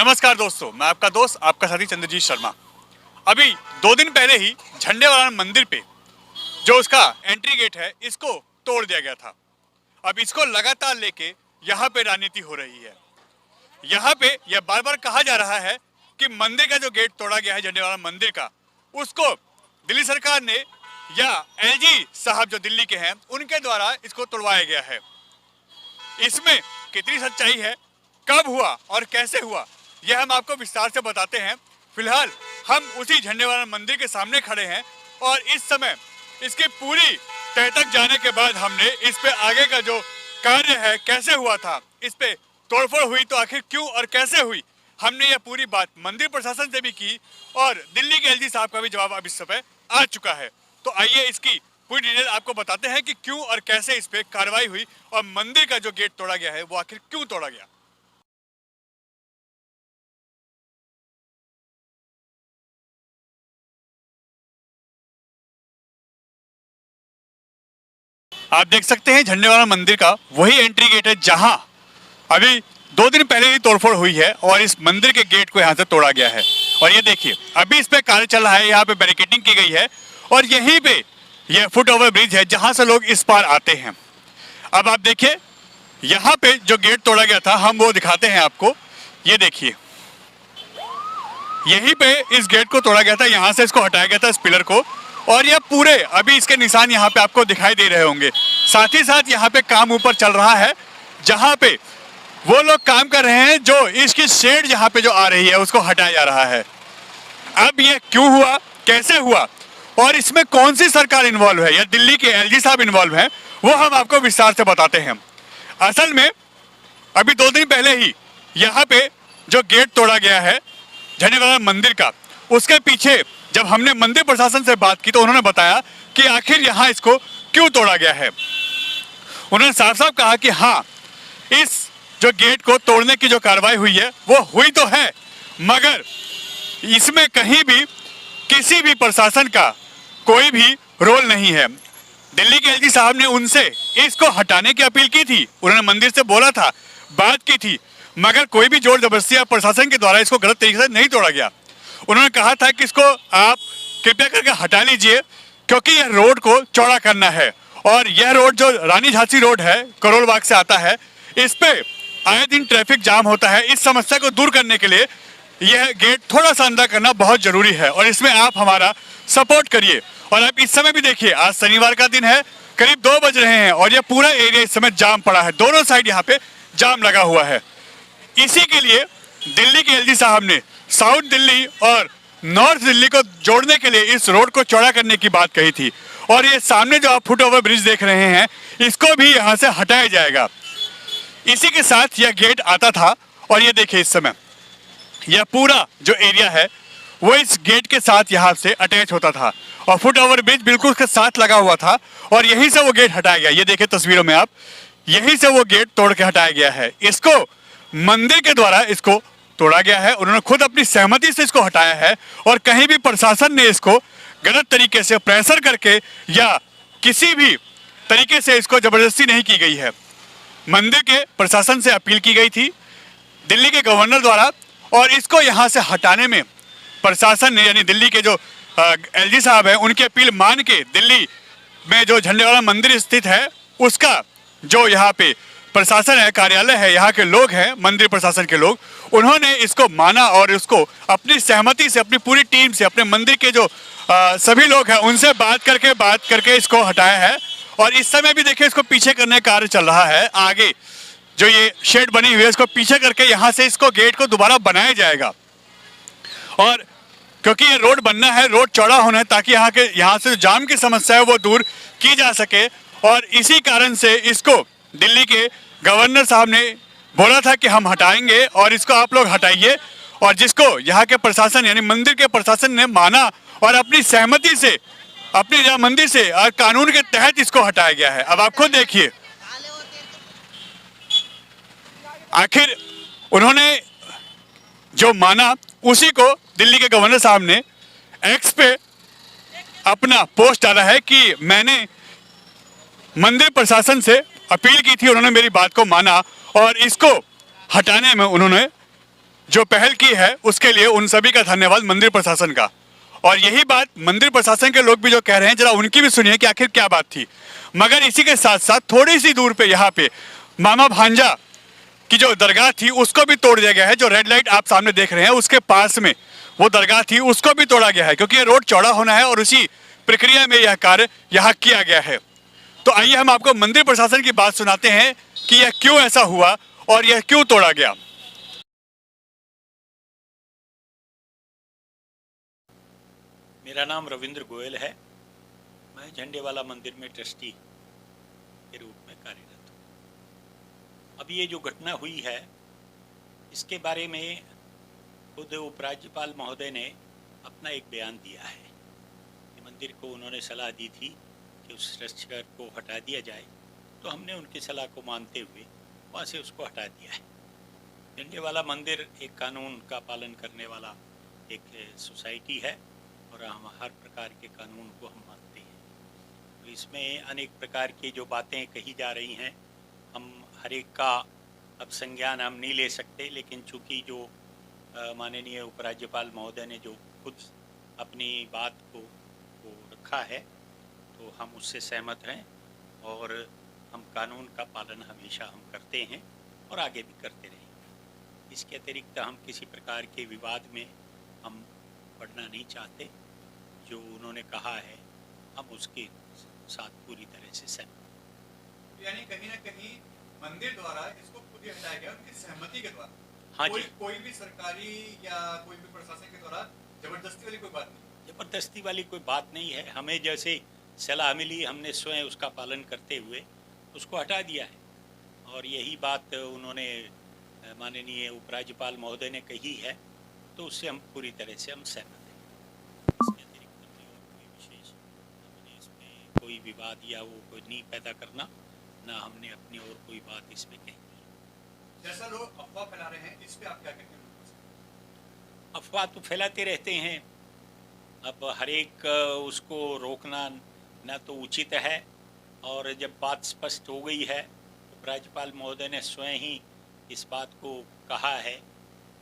नमस्कार दोस्तों, मैं आपका दोस्त आपका साथी चंद्रजीत शर्मा। अभी 2 दिन पहले ही झंडेवाला मंदिर पे जो उसका एंट्री गेट है इसको तोड़ दिया गया था। अब इसको लगातार लेके यहाँ पे राजनीति हो रही है। यहाँ पे यह बार बार कहा जा रहा है कि मंदिर का जो गेट तोड़ा गया है झंडेवाला मंदिर का, उसको दिल्ली सरकार ने या एलजी साहब जो दिल्ली के हैं उनके द्वारा इसको तोड़वाया गया है। इसमें कितनी सच्चाई है, कब हुआ और कैसे हुआ, यह हम आपको विस्तार से बताते हैं। फिलहाल हम उसी झंडेवाला मंदिर के सामने खड़े हैं और इस समय इसकी पूरी तह तक जाने के बाद हमने इस पे आगे का जो कार्य है कैसे हुआ था, इस पे तोड़फोड़ हुई तो आखिर क्यों और कैसे हुई, हमने यह पूरी बात मंदिर प्रशासन से भी की और दिल्ली के एलजी साहब का भी जवाब अब इस समय आ चुका है। तो आइए इसकी पूरी डिटेल आपको बताते हैं कि क्यों और कैसे इस पे कार्रवाई हुई और मंदिर का जो गेट तोड़ा गया है वो आखिर क्यों तोड़ा गया। आप देख सकते हैं झंडेवाला मंदिर का वही एंट्री गेट है जहां अभी 2 दिन पहले ही तोड़फोड़ हुई है और इस मंदिर के गेट को यहां से तोड़ा गया है। और ये देखिए अभी इस पे कार्य चल रहा है, यहाँ पे बैरिकेडिंग की गई है और यहीं पे यह फुट ओवर ब्रिज है जहां से लोग इस पार आते हैं। अब आप देखिए यहाँ पे जो गेट तोड़ा गया था हम वो दिखाते हैं आपको। ये देखिए यहीं पे इस गेट को तोड़ा गया था, यहाँ से इसको हटाया गया था इस पिलर को, और ये पूरे अभी इसके निशान यहाँ पे आपको दिखाई दे रहे होंगे। साथ ही साथ यहाँ पे काम ऊपर चल रहा है जहाँ पे वो लोग काम कर रहे हैं जो इसकी शेड यहाँ पे जो आ रही है उसको हटाया जा रहा है। अब ये क्यों हुआ, कैसे हुआ और इसमें कौन सी सरकार इन्वॉल्व है या दिल्ली के एलजी साहब इन्वॉल्व हैं, वो हम आपको विस्तार से बताते हैं। असल में अभी 2 दिन पहले ही यहाँ पे जो गेट तोड़ा गया है झंडेवाला मंदिर का, उसके पीछे जब हमने मंदिर प्रशासन से बात की तो उन्होंने बताया कि आखिर यहाँ इसको क्यों तोड़ा गया है। उन्होंने साफ साफ कहा कि हाँ, इस जो गेट को तोड़ने की जो कार्रवाई हुई है वो हुई तो है, मगर इसमें कहीं भी किसी भी प्रशासन का कोई भी रोल नहीं है। दिल्ली के एलजी साहब ने उनसे इसको हटाने की अपील की थी, उन्होंने मंदिर से बोला था, बात की थी, मगर कोई भी जोर जबरदस्ती या प्रशासन के द्वारा इसको गलत तरीके से नहीं तोड़ा गया। उन्होंने कहा था कि इसको आप कृपया करके हटा लीजिए क्योंकि यह रोड को चौड़ा करना है और यह रोड जो रानी झांसी रोड है करोल बाग से आता है, इस पे आए दिन ट्रैफिक जाम होता है। इस समस्या को दूर करने के लिए यह गेट थोड़ा सा अंदर करना बहुत जरूरी है और इसमें आप हमारा सपोर्ट करिए। और आप इस समय भी देखिए आज शनिवार का दिन है, करीब 2 बज रहे हैं और यह पूरा एरिया इस समय जाम पड़ा है, दोनों साइड यहाँ पे जाम लगा हुआ है। इसी के लिए दिल्ली के एलजी साहब ने साउथ दिल्ली और नॉर्थ दिल्ली को जोड़ने के लिए इस रोड को चौड़ा करने की बात कही थी और ये सामने जो आप फुट ओवर ब्रिज देख रहे हैं इसको भी यहाँ से हटाया जाएगा। इसी के साथ यह गेट आता था और ये देखिए इस समय यह पूरा जो एरिया है वो इस गेट के साथ यहाँ से अटैच होता था और फुट ओवर ब्रिज बिल्कुल उसके साथ लगा हुआ था और यहीं से वो गेट हटाया गया। ये देखिए तस्वीरों में आप, यहीं से वो गेट तोड़ के हटाया गया है। इसको मंदिर के द्वारा इसको तोड़ा गया है, उन्होंने खुद अपनी सहमति से इसको हटाया है और कहीं भी प्रशासन ने इसको गलत तरीके से प्रेशर करके या किसी भी तरीके से इसको जबरदस्ती नहीं की गई है। मंदिर के प्रशासन से अपील की गई थी दिल्ली के गवर्नर द्वारा और इसको यहाँ से हटाने में प्रशासन ने यानी दिल्ली के जो एलजी साहब हैं उनकी अपील मान के दिल्ली में जो झंडेवाला मंदिर स्थित है उसका जो यहाँ पे प्रशासन है, कार्यालय है, यहाँ के लोग हैं मंदिर प्रशासन के लोग, उन्होंने इसको माना और इसको अपनी सहमति से अपनी पूरी टीम से अपने मंदिर के जो सभी लोग हैं उनसे बात करके इसको हटाया है। और इस समय भी देखिए इसको पीछे करने का कार्य चल रहा है। आगे जो ये शेड बनी हुई है इसको पीछे करके यहाँ से इसको गेट को दोबारा बनाया जाएगा और क्योंकि ये रोड बनना है, रोड चौड़ा होना है ताकि यहाँ से जो जाम की समस्या है वो दूर की जा सके और इसी कारण से इसको दिल्ली के गवर्नर साहब ने बोला था कि हम हटाएंगे और इसको आप लोग हटाइए और जिसको यहाँ के प्रशासन यानी मंदिर के प्रशासन ने माना और अपनी सहमति से अपनी मंदिर से और कानून के तहत इसको हटाया गया है। अब आप खुद देखिए आखिर उन्होंने जो माना उसी को दिल्ली के गवर्नर साहब ने एक्स पे अपना पोस्ट डाला है कि मैंने मंदिर प्रशासन से अपील की थी, उन्होंने मेरी बात को माना और इसको हटाने में उन्होंने जो पहल की है उसके लिए उन सभी का धन्यवाद मंदिर प्रशासन का। और यही बात मंदिर प्रशासन के लोग भी जो कह रहे हैं, जरा उनकी भी सुनिए कि आखिर क्या बात थी। मगर इसी के साथ साथ थोड़ी सी दूर पे यहाँ पे मामा भांजा की जो दरगाह थी उसको भी तोड़ दिया गया है। जो रेड लाइट आप सामने देख रहे हैं उसके पास में वो दरगाह थी, उसको भी तोड़ा गया है, क्योंकि ये रोड चौड़ा होना है और उसी प्रक्रिया में यह कार्य यहाँ किया गया है। तो आइए हम आपको मंदिर प्रशासन की बात सुनाते हैं कि यह क्यों ऐसा हुआ और यह क्यों तोड़ा गया। मेरा नाम रविंद्र गोयल है। मैं झंडेवाला मंदिर में ट्रस्टी के रूप में कार्यरत हूँ। अब ये जो घटना हुई है इसके बारे में खुद उपराज्यपाल महोदय ने अपना एक बयान दिया है कि मंदिर को उन्होंने सलाह दी थी कि उस स्ट्रक्चर को हटा दिया जाए, तो हमने उनकी सलाह को मानते हुए वहाँ से उसको हटा दिया है। झंडेवाला मंदिर एक कानून का पालन करने वाला एक सोसाइटी है और हम हर प्रकार के कानून को हम मानते हैं। तो इसमें अनेक प्रकार की जो बातें कही जा रही हैं, हम हर एक का अब संज्ञान हम नहीं ले सकते, लेकिन चूँकि जो माननीय उपराज्यपाल महोदय ने जो खुद अपनी बात को रखा है तो हम उससे सहमत हैं और हम कानून का पालन हमेशा हम करते हैं और आगे भी करते रहेंगे। इसके अतिरिक्त हम किसी प्रकार के विवाद में हम पढ़ना नहीं चाहते। जो उन्होंने कहा है हम उसके साथ पूरी तरह से सहमत। यानी कहीं ना कहीं मंदिर द्वारा इसको खुद ही हटाया गया उनकी सहमति के द्वारा। हाँ जी, कोई भी सरकारी या कोई भी प्रशासन के द्वारा जबरदस्ती वाली कोई बात नहीं। जबरदस्ती वाली कोई बात नहीं है। हमें जैसे सलाह मिली हमने स्वयं उसका पालन करते हुए उसको हटा दिया है और यही बात उन्होंने माननीय उपराज्यपाल महोदय ने कही है, तो उससे हम पूरी तरह से हम सहमत हैं। इसके अतिरिक्त हमने और कोई विशेष हमने इसमें कोई विवाद या वो कोई नहीं पैदा करना, ना हमने अपनी और कोई बात इसमें कही। जैसा लोग अफवाह फैला रहे हैं, इस पे आप क्या कहते हैं? अफवाह तो फैलाते रहते हैं। अब हर एक उसको रोकना ना तो उचित है, और जब बात स्पष्ट हो गई है, उपराज्यपाल महोदय ने स्वयं ही इस बात को कहा है,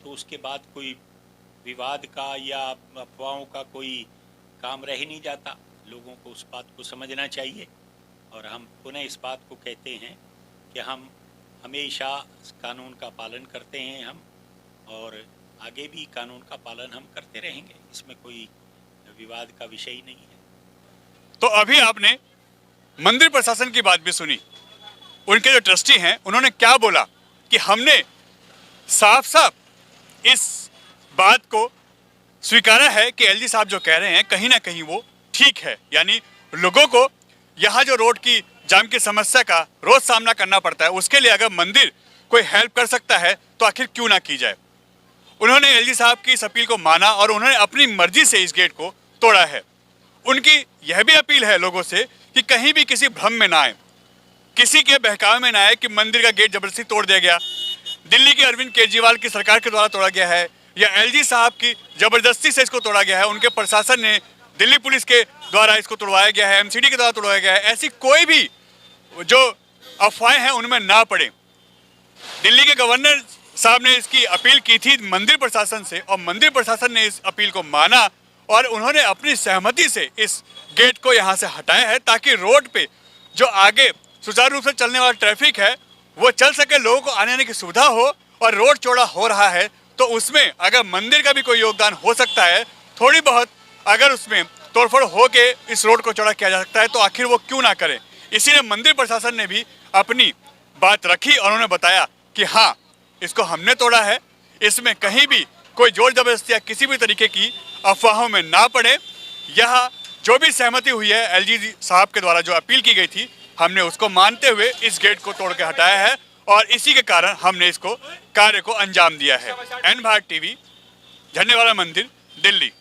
तो उसके बाद कोई विवाद का या अफवाहों का कोई काम रह ही नहीं जाता। लोगों को उस बात को समझना चाहिए और हम पुनः इस बात को कहते हैं कि हम हमेशा कानून का पालन करते हैं हम, और आगे भी कानून का पालन हम करते रहेंगे। इसमें कोई विवाद का विषय ही नहीं है। तो अभी आपने मंदिर प्रशासन की बात भी सुनी। उनके जो ट्रस्टी हैं उन्होंने क्या बोला कि हमने साफ साफ इस बात को स्वीकारा है कि एलजी साहब जो कह रहे हैं कहीं ना कहीं वो ठीक है। यानी लोगों को यहाँ जो रोड की जाम की समस्या का रोज सामना करना पड़ता है, उसके लिए अगर मंदिर कोई हेल्प कर सकता है तो आखिर क्यों ना की जाए। उन्होंने एलजी साहब की इस अपील को माना और उन्होंने अपनी मर्जी से इस गेट को तोड़ा है। उनकी यह भी अपील है लोगों से कि कहीं भी किसी भ्रम में ना आए, किसी के बहकावे में ना आए कि मंदिर का गेट जबरदस्ती तोड़ दिया गया, दिल्ली के अरविंद केजरीवाल की सरकार के द्वारा तोड़ा गया है, या एलजी साहब की जबरदस्ती से इसको तोड़ा गया है, उनके प्रशासन ने दिल्ली पुलिस के द्वारा इसको तोड़वाया गया है, एमसीडी के द्वारा तोड़वाया गया है। ऐसी कोई भी जो अफवाहें हैं उनमें ना पड़े। दिल्ली के गवर्नर साहब ने इसकी अपील की थी मंदिर प्रशासन से, और मंदिर प्रशासन ने इस अपील को माना और उन्होंने अपनी सहमति से इस गेट को यहाँ से हटाया है, ताकि रोड पे जो आगे सुचारू रूप से चलने वाला ट्रैफिक है वो चल सके, लोगों को आने जाने की सुविधा हो। और रोड चौड़ा हो रहा है तो उसमें अगर मंदिर का भी कोई योगदान हो सकता है, थोड़ी बहुत अगर उसमें तोड़फोड़ हो के इस रोड को चौड़ा किया जा सकता है तो आखिर वो क्यों ना करें। इसीलिए मंदिर प्रशासन ने भी अपनी बात रखी और उन्होंने बताया कि हाँ, इसको हमने तोड़ा है, इसमें कहीं भी कोई जोर जबरदस्ती या किसी भी तरीके की अफवाहों में ना पड़े। यह जो भी सहमति हुई है एलजी साहब के द्वारा जो अपील की गई थी, हमने उसको मानते हुए इस गेट को तोड़ के हटाया है और इसी के कारण हमने इसको कार्य को अंजाम दिया है। एन भारत टीवी, झंडेवाला मंदिर, दिल्ली।